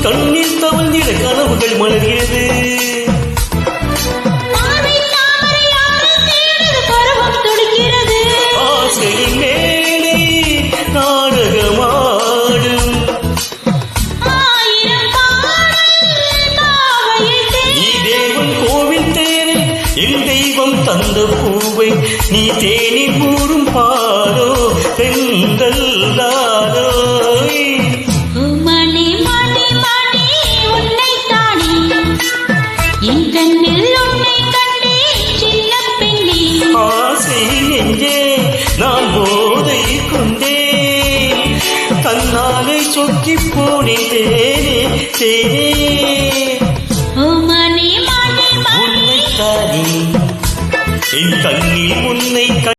கண்ணில் தவழ்ந்திட கனவுகள் மலர்கிறது. ஆசையின் மேலே நாடகமாடும் நீ தேவன் கோவில் தேரில் என் தெய்வம் தந்த பூவை நீ தேனில் கூறும் பாரோ பெண்கள் தாரோ. ஆசை நெஞ்சே நான் போதை கொண்டேன் தன்னாலே சொக்கி போனேன் தேனே தேனே.